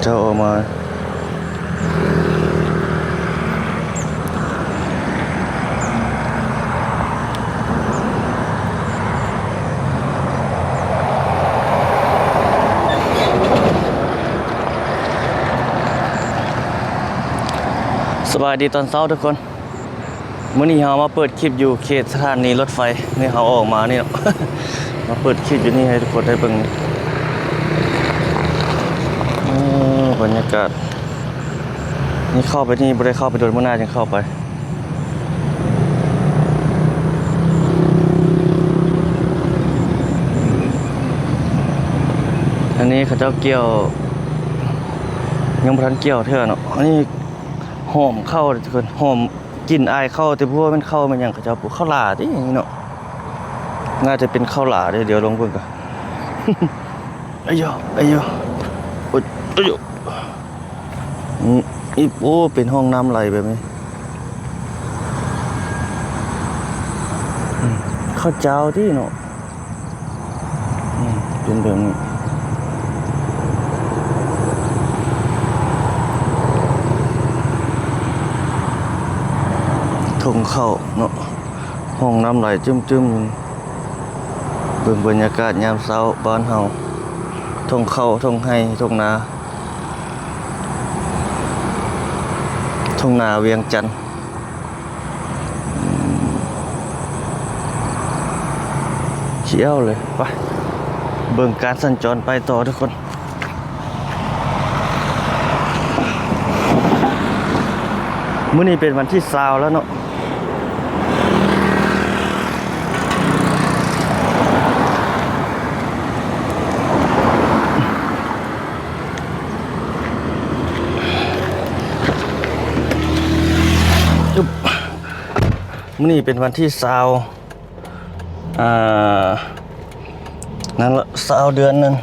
เจ้าออกมาสบายดีตอนเช้าทุกคนมื้อนี้เรามาเปิดคลิปอยู่เขตสถานีรถไฟนี่เราออกมานี่ มาเปิดคลิปอยู่นี่ให้ทุกคนได้เบิ่งบรรยากาศนี่เข้าไปนี่บ่ได้เข้าไปโดนมื้อหน้าจังเข้าไปอันนี้เขาเจ้าเกี่ยวยังบ่ทันเกี่ยวเท่าเนาะอันนี้หอมเข้าทุกคนหอมกลิ่นอายเข้าแต่พวกมันเข้ามันหยังเขาเจ้าปลูกข้าวหลาดิเนาะน่าจะเป็นข้าวหลาเดี๋ยวลงเบิ่งก่อน อ้ยอ้ยโอ้ยอ้ยอีโอ้เป็นห้องน้ำไหลแบบนี้ข้าวเจ้าที่เนาะเป็นแบบนี้ทงเข้าเนาะห้องน้ำไหลจึ้มเบิ่งบรรยากาศยามเช้าบ้านเฮาทงเข้าทงให้ทงนาทงนาเวียงจันทน์เชี่ยวเลยไปเบิ่งการสัญจรไปต่อทุกคนมื้อนี้เป็นวันที่20แล้วเนาะมื้อนี้เป็นวันที่20นั่นละ20เดือนนึง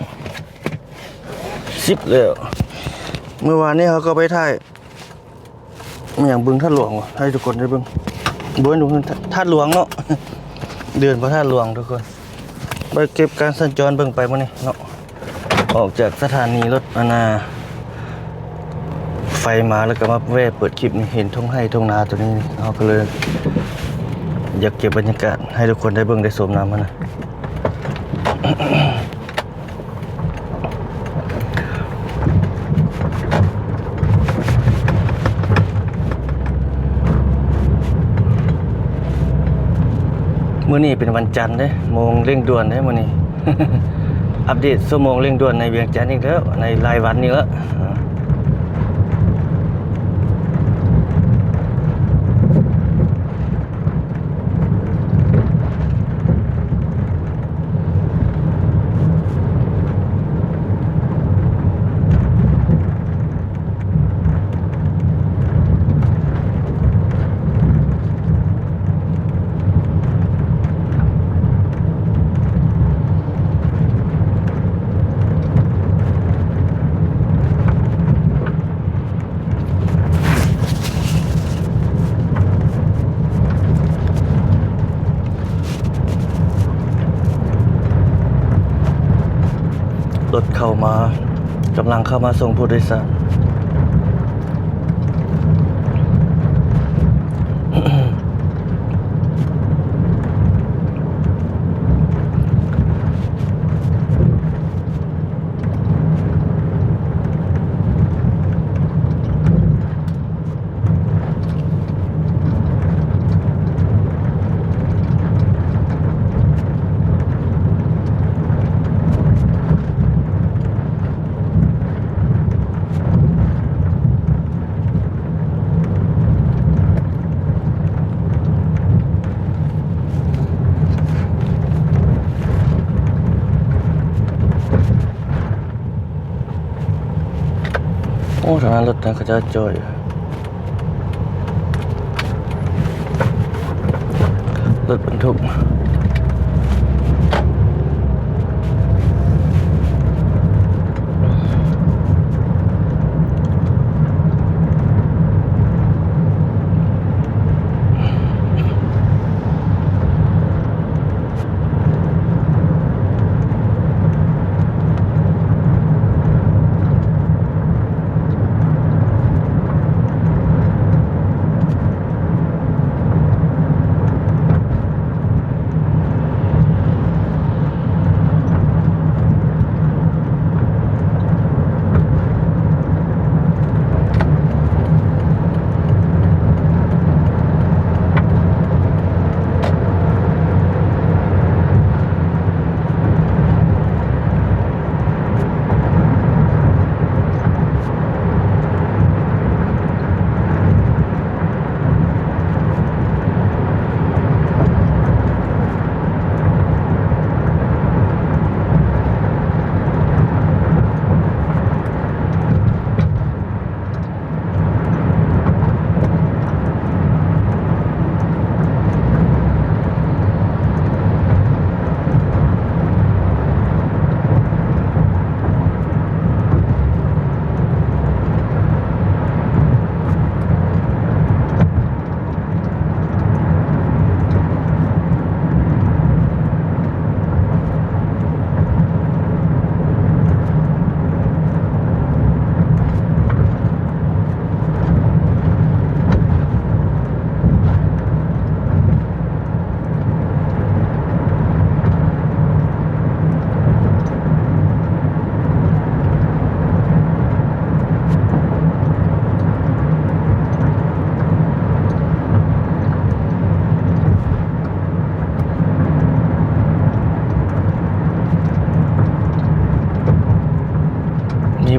10แล้วเมื่อวานนี้เขาก็ไปถ่ายอย่างบึงท่าหลวงให้ทุกคนได้เบิ่งบึงท่าหลวงเนาะเดือนพระธาตุหลวงทุกคนไปเก็บการสัญจรเบิ่งไปมื้อนี้เนาะออกจากสถานีรถไฟมาแล้วก็มาแวะเปิดคลิปนี่เห็นทุ่งไร่ทุ่งนาตัวนี้เอาก็เลยอยากเก็บบรรยากาศให้ทุกคนได้เบิ่งได้ชมน้ำมันนะมื้อนี้เป็นวันจันทร์เด้โมงเร่งด่วนเด้มื้อนี้ อัปเดตชั่วโมงเร่งด่วนในเวียงจันทน์อีกแล้วในรายวันนี้แล้วรถเข้ามากำลังเข้ามาส่งผู้โดยสารโอ้ทางนั้นรถนั้นเขาจะจอยรถบรรทุก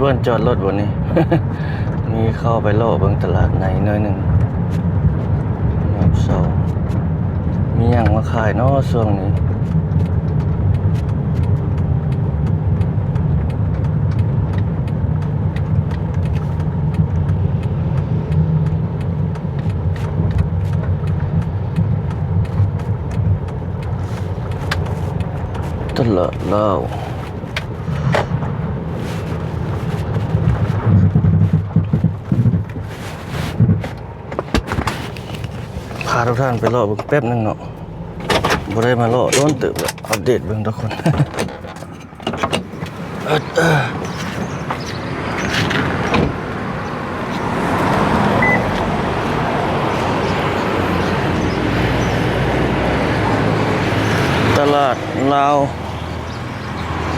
บ่อนจอดรถบ่นี่ มีเข้าไปเลาะเบิ่งตลาดในหน่อยหนึงเช้ามีหยังมาขายเนาะช่วงนี้ตลาดลาวพาทุกท่านไปรอเบิ่งแป๊บหนึงเนาะบ่ได้มารอโดนตึกแล้วอัปเดตเบิ่งทุกคน ตลาดลาว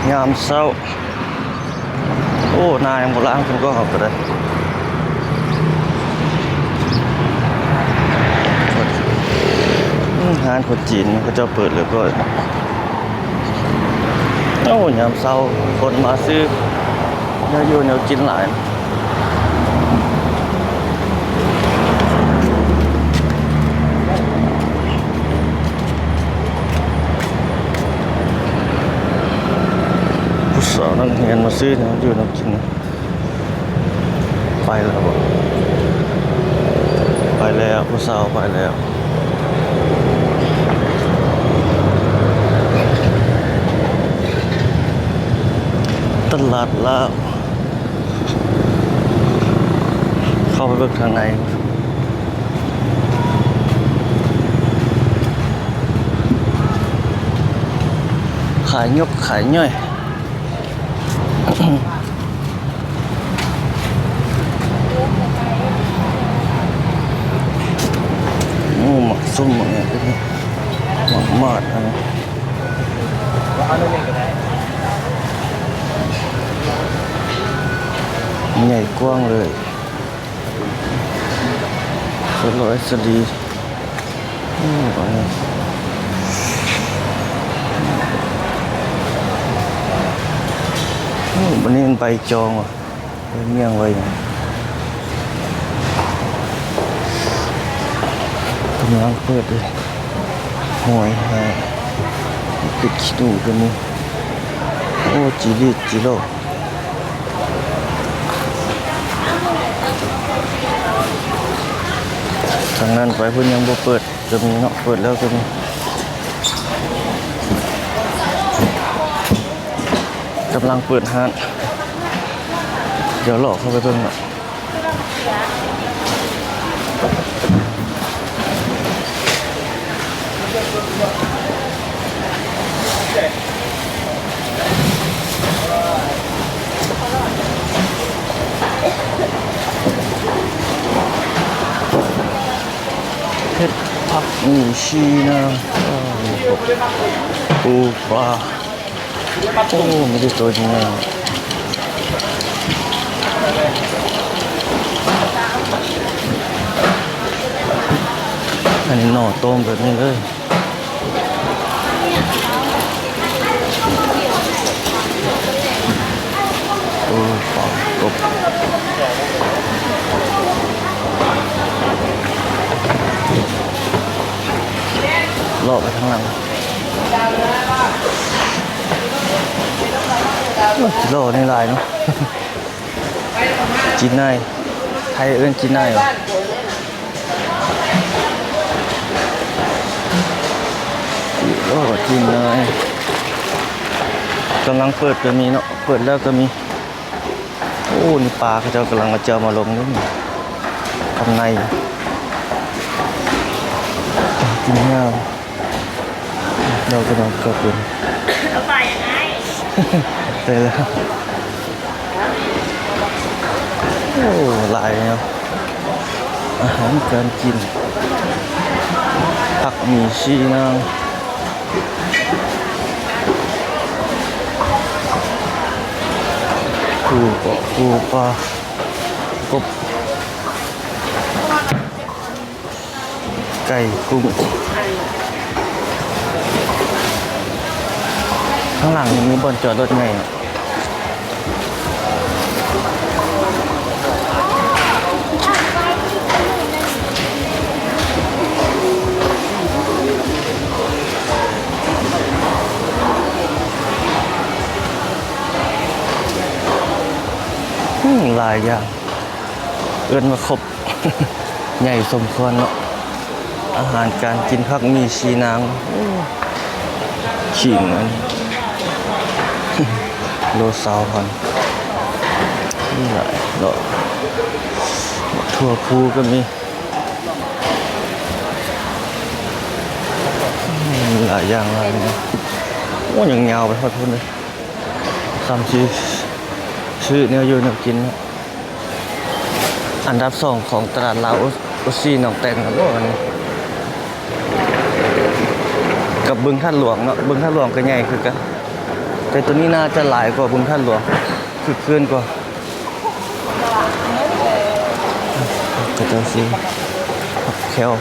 ยามเช้าโอ้นายโบราณเพิ่นก็เข้าไปได้ร้านคนจีนเขาจะเปิดเลยก็โอ้ยามเช้าคนมาซื้อแนวอยู่แนวกินหลายผู้สาวนักเรียนมาซื้อแนวอยู่แนวกินไปแล้วบ่ไปแล้วผู้สาวไปแล้วตลาดลาวเข้าไปเบิ่งทางในขายยกขายย่อย โอ้หมักส้มหมักเนี่ยหมักมาดอะไรใหญ่กว้างเลยสลอยสดีโอ้ยวันนี้มันใบจองอ่ะเมี่ยงไว้กำลังเปิดเลยหอยแห้งปิดขี้ดูกันนี่โอ้จีรีจีโร่ทางนั้นไปเพิ่นยังบ่เปิดจะมีเนาะเปิดแล้วก็มีกำลังเปิดห้างเดี๋ยวหลอกเข้าไปเบิ่งเนาะเฮ็ดผักหมี่ชีนะปูปลาโอ้ไม่ได้ตัวจริงเลยอันนี้หน่อต้มแบบนี้เลยโอ้ปลากบเลาะไปข้างหลังโลนี่ลายเนาะ จีนายไทยเอิ้นจีนายเหรอโลจีนายกำลังเปิดก็มีเนาะเปิดแล้วก็มีโอ้นี่ปลาเขาเจ้ากำลังมาเจอมาลงนี่ทำในกินง่ายเรากำลังกระปุกแล้วไปยังไงเสร็จแล้วโอ้หลายเนาะอาหารการกินผักหมี่ชีนางปูปลากบไก่กุ้งข้างหลังมีบ่อนจอดรถไง หลายอย่างเอิ้นว่าครบ ใหญ่สมควรเนาะอาหารการกินผักมีชีนางขิงอัน โลซาวพันนี่หลายเนาะทั่วพูก็มีหลายอย่างหลายนะโอ้ยังยาวไปพอทุนเลยซ้ำชื่อเนี่ยอยู่แนวกินนะอันดับ2ของตลาดลาวโอซีหนองแตงครับวันนี้กับบึงท่าหลวงเนาะบึงท่าหลวงก็ใหญ่คือกันแต่ตัวนี้น่าจะหลายกว่าบึงท่าหลวงคือเกินกว่าก็จะสิผักแคล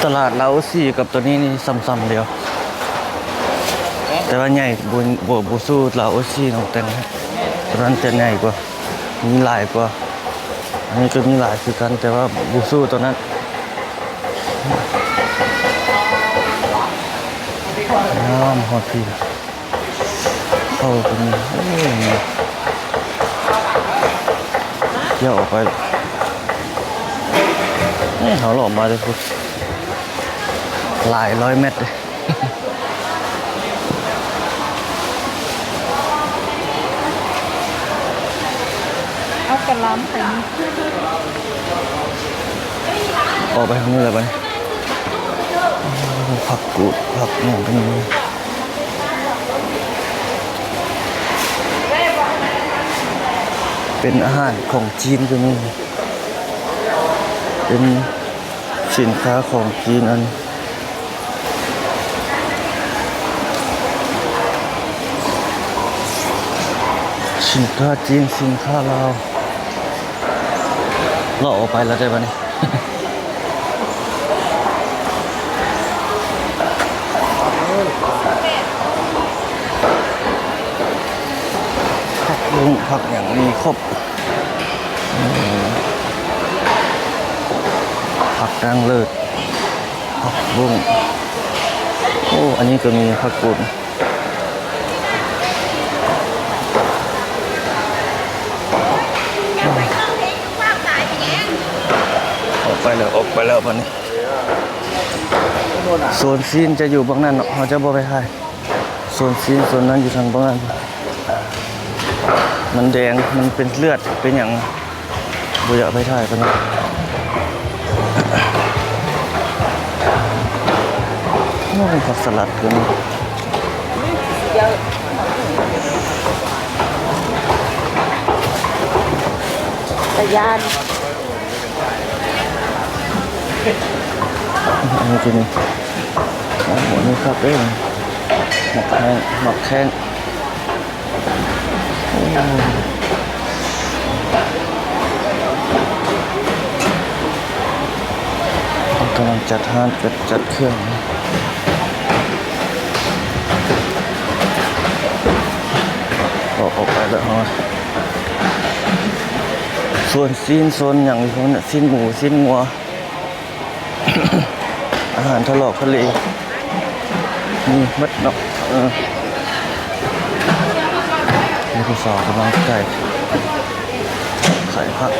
ตลาดลาวซีกับตัวนี้นี่ซ้ำๆเดียวแต่ว่าใหญ่บุสู้ลาวซีหนองแตงตัวนั้นจะใหญ่กว่ามีหลายกว่าอันนี้ก็มีหลายคือกันแต่ว่าบุสู้ตัวนั้นน้ำฮอตพี่เข้าตรงนี้เที่ยวออกไปนี่เขาหลอมมาเลยคุณหลายร้อยเมตรเลยเอากระล้ำไปออกไปทางนี้เลยไปผักกูดผักอย่างนี้เป็นอาหารของจีนก็มีเป็นสินค้าของจีนอันสินค้าจีนสินค้าลาวเราออกไปแล้วได้ปะเนี่ยผักบุ้งผักอย่างมีครบผักนางเลิศผักบุ้งโอ้อันนี้ก็มีผักกูดออกไปแล้วปะเนี่ยโซนซีนจะอยู่บางนั้นเขาจะบ่ไปถ่ายโซนซีนโซนนั้นอยู่ทางบางนั้นมันแดงมันเป็นเลือดเป็นอย่างบ่อยากไปถ่ายกันนะโอ้ผักสลัดกันตะยานอันนี้กินหมูนี่ครับเองหมักแข้งกำลังจัดทานจัดเครื่องออกไปแล้วฮะส่วนซีนโซนอย่างนี้พวกนี้ซีนหมูซีนงัว อาหารทะเลาะทะเลนี่มัดเนาะนี่คือสาวกำลังไก่ผัก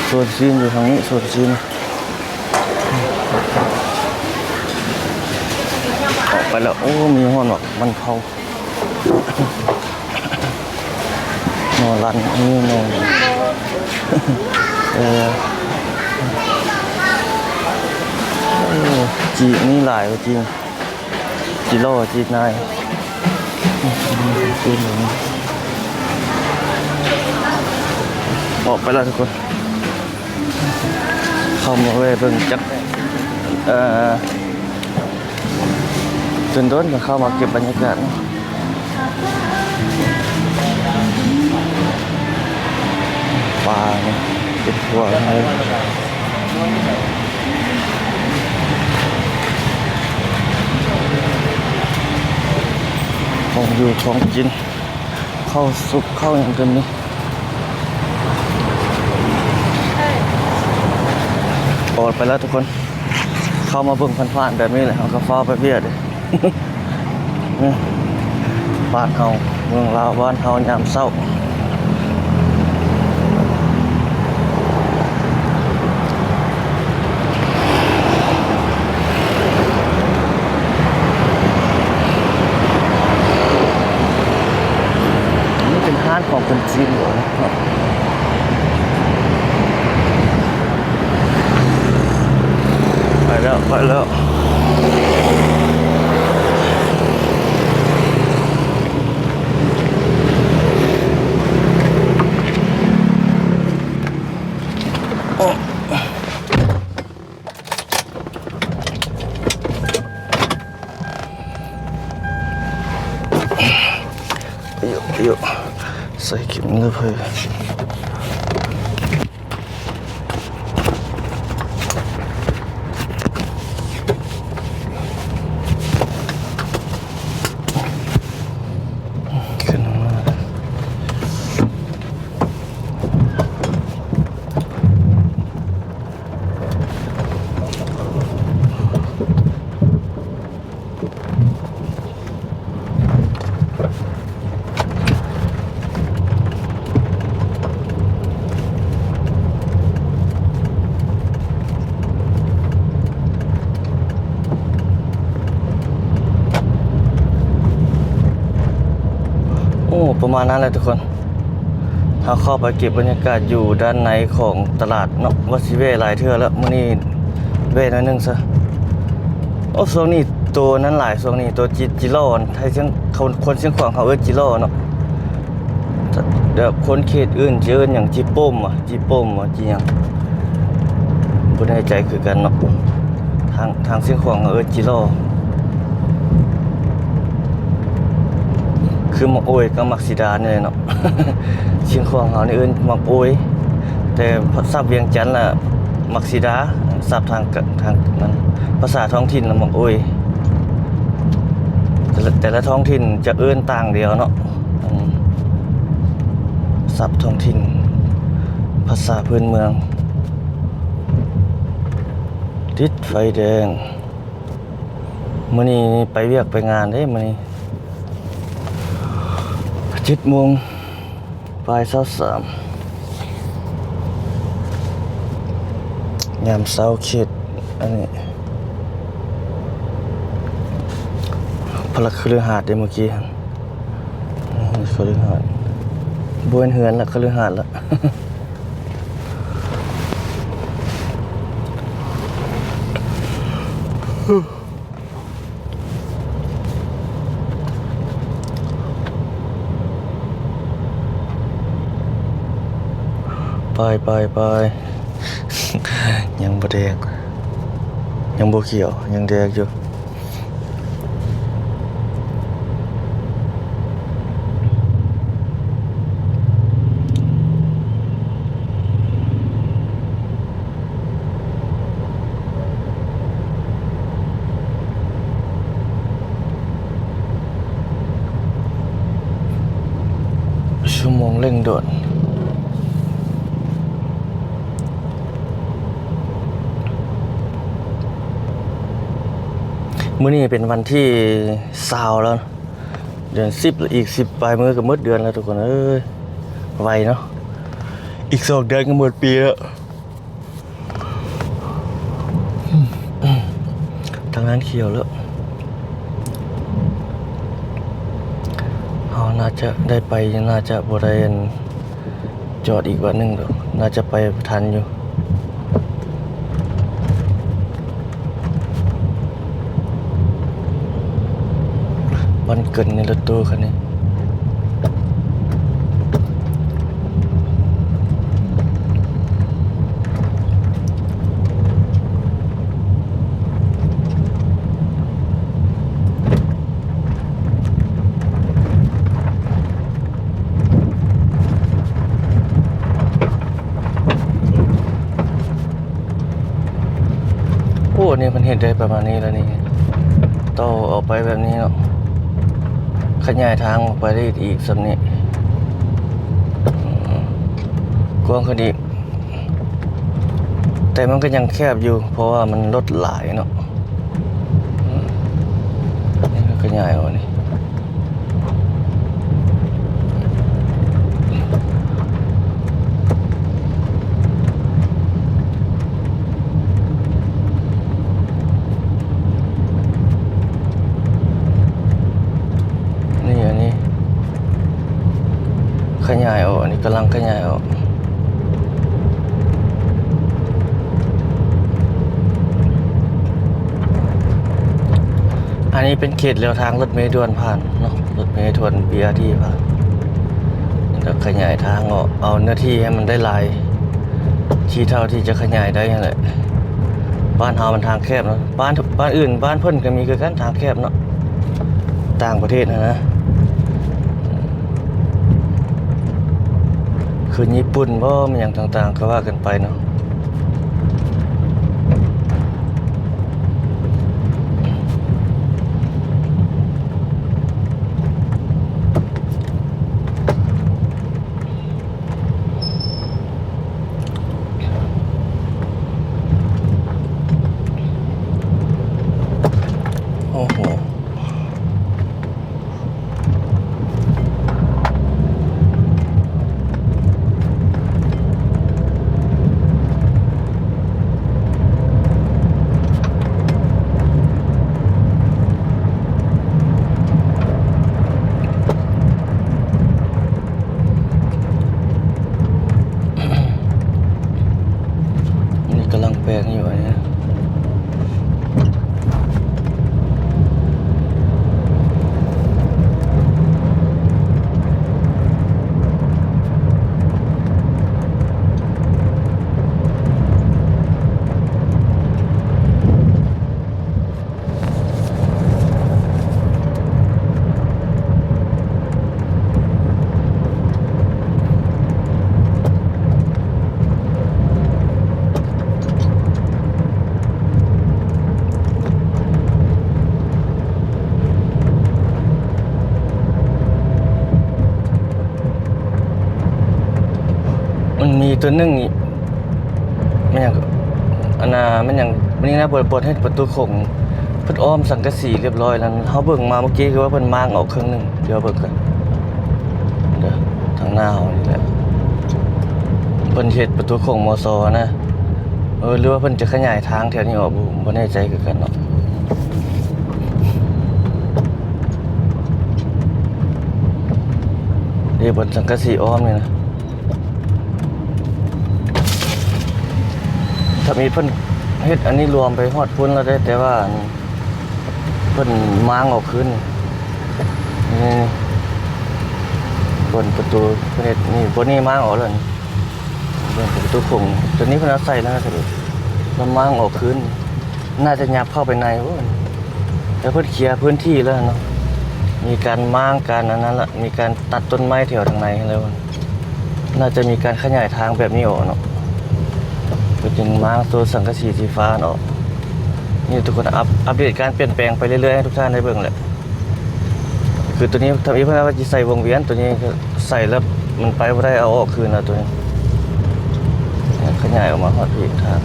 ส่วนซีนอยู่ทางนี้ส่วนซีนออกไปแล้วโอ้มีห้องหรอกมันเผานอนรันนี่นอนจีนี่หลายจริงจีโร่จีนายจีนหนึ่งออกไปแล้วทุกคนเข้ามาเว้ยเพิ่งจักจนโดนเข้ามาเก็บบรรยากาศปลาเนี่ยเป็นทั่วเลยของอยู่ของกินข้าวซุปข้าวอย่างกันนี่ อดไปแล้วทุกคนเข้ามาเบิ่งผ่านๆแบบนี้แหละเขาก็ฟ้าไปเบียดเลย บ้านเฮาเมืองลาวบ้านเฮายามเช้านี่เป็นห้างของคนจีนเหรอไปแล้วไปแล้วอยู่ใส่เข็มเลยเพื่อขึ้นมาโอ้ประมาณนั้นแหละทุกคนเราเข้าไปเก็บบรรยากาศอยู่ด้านในของตลาดเนาะวัดสิเว่หลายเทื่อแล้วมื้อนี้เว่หน่อยนึงซะโอ้ช่วงนี้ตัวนั้นหลายช่วงนี้ตัวจิโร่ไทยเชียงคนเชียงขวางเขาจิโร่เนาะเดี๋ยวคนเขตอื่นเจออย่างจิโป้มจิหยังบ่แน่ใจคือกันเนาะทางเชียงขวางเขาจิโร่คือมักโอยกับมักสีดาเนี่ยเนาะ เชียงของเขานี่มักโอยแต่ศัพท์เวียงจันทน์ล่ะมักสีดาศัพท์ทางนั้นภาษาท้องถิ่นน่ะมักโอยแต่ละท้องถิ่นจะต่างเดียวเนาะศัพท์ท้องถิ่นภาษาพื้นเมืองติดไฟแดงมื้อนี้ไปเวียกไปงานเด้มื้อนี้7 โมงบ่าย23ยามเช้าเขตอันนี้พลักคฤหาสน์ได้เมื่อกี้คฤหาสน์บวนเหือนละคฤหาสน์ละไป ยังบ่แดงยังบ่เขียวยังแดงอยู่ชั่วโมงเร่งด่วนมื้อนี้เป็นวันที่20แล้วเดือน10แล้วอีก10ปลายมื้อก็หมดเดือนแล้วทุกคนเอ้ยไวเนาะอีก2 เดือนก็หมดปีแล้วทางนั้นเขียวแล้วน่าจะได้ไปน่าจะบ่ได้จอดอีกวันนึงดอกน่าจะไปทันอยู่วันเกิดในรถตู้คันนี้โอ้นี่มันเห็นได้ประมาณนี้แล้วนี่ต่อออกไปแบบนี้เนาะขยายทางออกไปได้อีกสำนี้กว้างขึ้นอีก แต่มันก็ยังแคบอยู่เพราะว่ามันรถหลายเนาะนี่ก็ขยายออกนี่อันนี้ขยายออกอันนี้กำลังขยายออกอันนี้เป็นเขตเลี้ยวทางรถเมล์ด่วนผ่านเนาะรถเมล์ด่วน BRT ผ่านแล้วขยายทางออกเอาเนื้อที่ให้มันได้หลายที่เท่าที่จะขยายได้นั่นแหละบ้านเฮามันทางแคบเนาะบ้านอื่นบ้านเพิ่นก็มีคือกันทางแคบเนาะต่างประเทศนะคือญี่ปุ่นบ่มันอย่างต่างๆก็ว่ากันไปเนาะโอ้โหนี่กำลังแปลงอยู่อันนี้มันมีตัวหนึงนี่มันอย่างอันน่ะมันอย่างมันนี่นะบทให้ประตูโค้งเพิ่นอ้อมสังกะสีเรียบร้อยแล้วเฮาเบิ่งมาเมื่อกี้คือว่าเพิ่นมางออกครึ่งหนึงเดี๋ยวเบิ่งกันเด้อทางหน้าเฮานี่แหละเพิ่นเฮ็ดประตูโค้งมซนะหรือว่าเพิ่นจะขยายทางแถวนี้ออกบ่แน่ใจคือกันเนาะเดี๋ยวบนสังกะสีอ้อมนี่นะถ้ามีเพิ่นเฮ็ดอันนี้รวมไปฮอดพุ่นแล้วได้แต่ว่าเพิ่นมางออกคืนนี่บนประตูเพิ่นเฮ็ดนี่บนนี้มางออกแล้วนี่บนประตูโค้งตัวนี้เพิ่นเอาใส่แล้วนะมันมางออกคืนน่าจะยับเข้าไปในแต่เพิ่นเคลียร์พื้นที่แล้วเนาะมีการมางการอันนั้นละมีการตัดต้นไม้แถวทางในแล้วน่าจะมีการขยายทางแบบนี้ออกเนาะก็จึงมาตัวสังกะสีสีฟ้าเนาะนี่ทุกคนอัปเดตการเปลี่ยนแปลงไปเรื่อยๆให้ทุกท่านได้เบิ่งแหละคือตัวนี้ทำอีกเพื่อว่าจะใส่วงเวียนตัวนี้ก็ใส่แล้วมันไปไม่ได้เอาออกคืนนะตัวนี้ขยายออกมาฮอดอีกทาง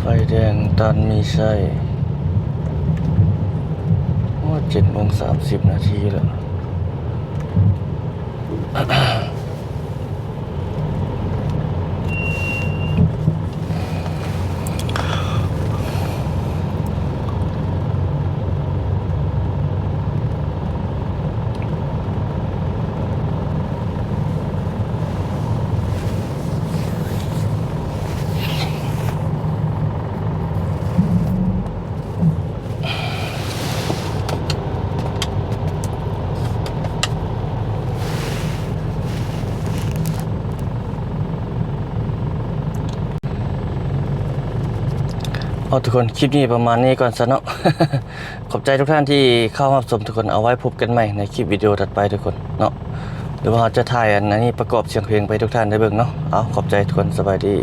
ไฟแดงตันมีไส้7:30 นาทีแล้ว เอาทุกคนคลิปนี้ประมาณนี้ก่อนซะเนาะ ขอบใจทุกท่านที่เข้ามาชมทุกคนเอาไว้พบกันใหม่ในคลิปวิดีโอถัดไปทุกคนเนาะหรือว่าเราจะถ่ายอันนี้ประกอบเสียงเพลงไปทุกท่านได้เบิ่งเนาะเอาขอบใจทุกคนสบายดี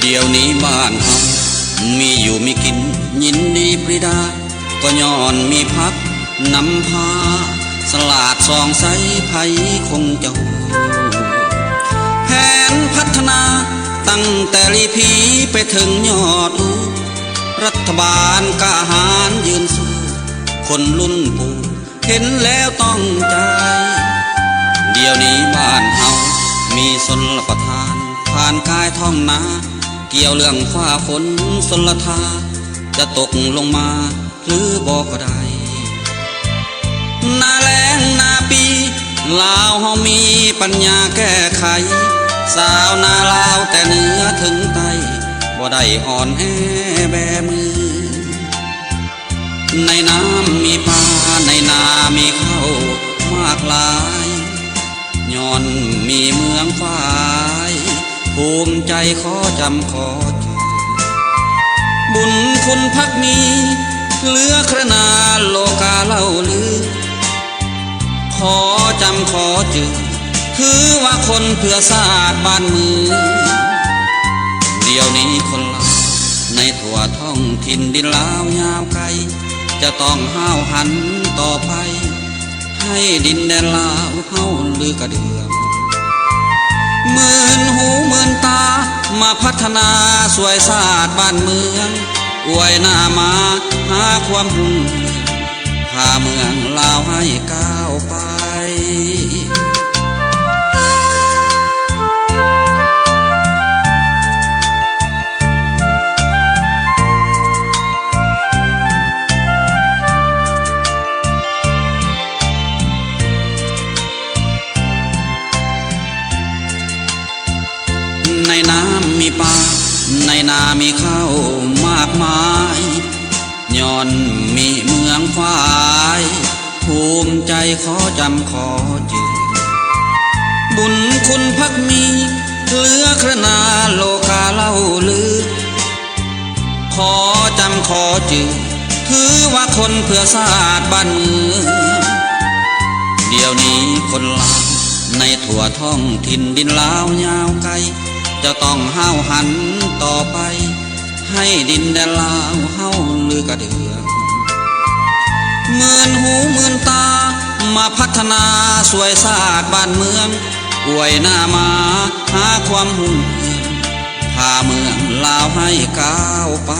เดี๋ยวนี้บ้านเฮามีอยู่มีกินยินดีปรีดาก็ย้อนมีพักนำพาสลาดสองใสไผคงจะหูแผนพัฒนาตั้งแต่ลีพีไปถึงยอดอูรัฐบาลกล้าหาญยืนสู้คนรุ่นปู่เห็นแล้วต้องใจ เดี๋ยวนี้บ้านเฮามีชนประทานผ่านกายท้องนาเกี่ยวเรื่องฟ้าฝนชนละทาจะตกลงมาหรือบ่ก็ได้หน้าแล้งหน้าปีลาวเฮามีปัญญาแก้ไขสาวนาลาวแต่เหนือถึงใต้บ่ได้อ่อนแอแบมือในน้ำมีปลาในนามีข้าวมากลายย้อนมีเมืองฝ่ายภูมิใจขอจำขอจดบุญคุณพักมีเหลือครนาโลกาเล่าลือขอจำขอจือคือว่าคนเพื่อชาติบ้านเมืองเดี๋ยวนี้คนลาวในทั่วท้องถิ่นดินลาวยาวไกลจะต้องห้าวหันต่อไปให้ดินแดนลาวเฮาลือกระเดืองหมื่นหูหมื่นตามาพัฒนาสวยชาติบ้านเมืองอวยหน้ามาหาความรุ่งเรืองพาเมืองลาวให้ก้าวไปในน้ำมีปลาในนามีข้าวมากมายย้อนมีเมืองฝ่ายภูมิใจขอจำขอจือบุญคุณพักมีเหลือครนาโลกาเล่าลือขอจำขอจือถือว่าคนเพื่อชาติบ้านเมืองเดี๋ยวนี้คนลาวในทั่วท้องถิ่นดินลาวยาวไกลจะต้องห้าวหันต่อไปให้ดินแดนลาวเฮาลือกระเดืองหมื่นหูหมื่นตามาพัฒนาสวยชาติบ้านเมืองอวยหน้ามาหาความหุ่งเรืองพาเมืองลาวให้ก้าวไป